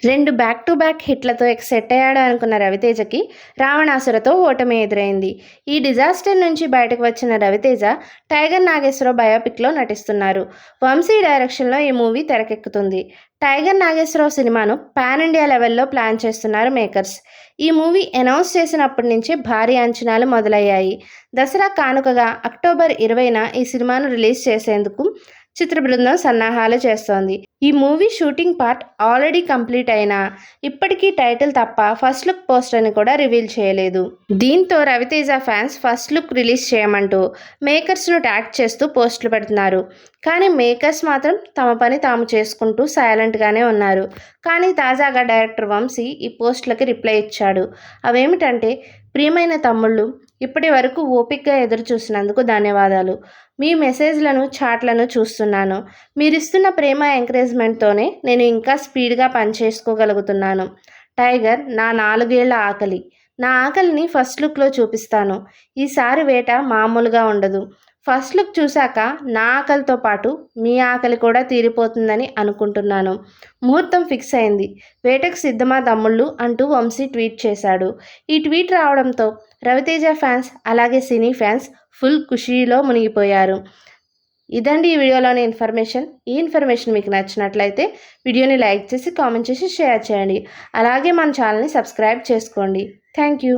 రెండు back to back హిట్లతో set అయ్యాడు అనుకున్న రవితేజకి రావణాసురతో ఓటమి ఎదురైంది. ఈ డిజాస్టర్ నుంచి బయటకు వచ్చిన రవితేజ టైగర్ నాగేశ్వరరావు బయోపిక్లో నటిస్తున్నారు. వంశీ డైరెక్షన్లో ఈ మూవీ తెరకెక్కుతుంది. టైగర్ నాగేశ్వరరావు సినిమాను పాన్ ఇండియా లెవెల్లో ప్లాన్ చేస్తున్నారు మేకర్స్. ఈ మూవీ అనౌన్స్ చేసినప్పటి నుంచే భారీ అంచనాలు మొదలయ్యాయి. దసరా కానుకగా అక్టోబర్ 20న ఈ సినిమాను రిలీజ్ చేసేందుకు చిత్ర బృందం సన్నాహాలు చేస్తోంది. ఈ movie shooting part already complete అయినా ఇప్పటికీ టైటిల్ తప్ప ఫస్ట్ లుక్ పోస్టర్ని కూడా రివీల్ చేయలేదు. దీంతో Ravi Teja fans first look release చేయమంటూ మేకర్స్ను ట్యాగ్ చేస్తూ పోస్టులు పెడుతున్నారు. కానీ మేకర్స్ మాత్రం తమ పని తాము చేసుకుంటూ సైలెంట్గానే ఉన్నారు. కానీ తాజాగా డైరెక్టర్ వంశీ ఈ పోస్టులకి రిప్లై ఇచ్చాడు. అవేమిటంటే, ప్రియమైన తమ్ముళ్ళు, ఇప్పటి వరకు ఓపికగా ఎదురు చూసినందుకు ధన్యవాదాలు. మీ మెసేజ్లను చాట్లను చూస్తున్నాను. మీరిస్తున్న ప్రేమ ఎంకరేజ్మెంట్తోనే నేను ఇంకా స్పీడ్గా పనిచేసుకోగలుగుతున్నాను. టైగర్ నా 4 ఏళ్ల ఆకలి. నా ఆకలిని ఫస్ట్ లుక్లో చూపిస్తాను. ఈసారి వేట మామూలుగా ఉండదు. ఫస్ట్ లుక్ చూశాక నా ఆకలితో పాటు మీ ఆకలి కూడా తీరిపోతుందని అనుకుంటున్నాను. ముహూర్తం ఫిక్స్ అయింది. వేటకు సిద్ధమా తమ్ముళ్ళు అంటూ వంశీ ట్వీట్ చేశాడు. ఈ ట్వీట్ రావడంతో రవితేజ ఫ్యాన్స్ అలాగే సినీ ఫ్యాన్స్ ఫుల్ ఖుషీలో మునిగిపోయారు. ఇదండి ఈ వీడియోలోని ఇన్ఫర్మేషన్. ఈ ఇన్ఫర్మేషన్ మీకు నచ్చినట్లయితే వీడియోని లైక్ చేసి కామెంట్ చేసి షేర్ చేయండి. అలాగే మన ఛానల్ని సబ్స్క్రైబ్ చేసుకోండి. Thank you.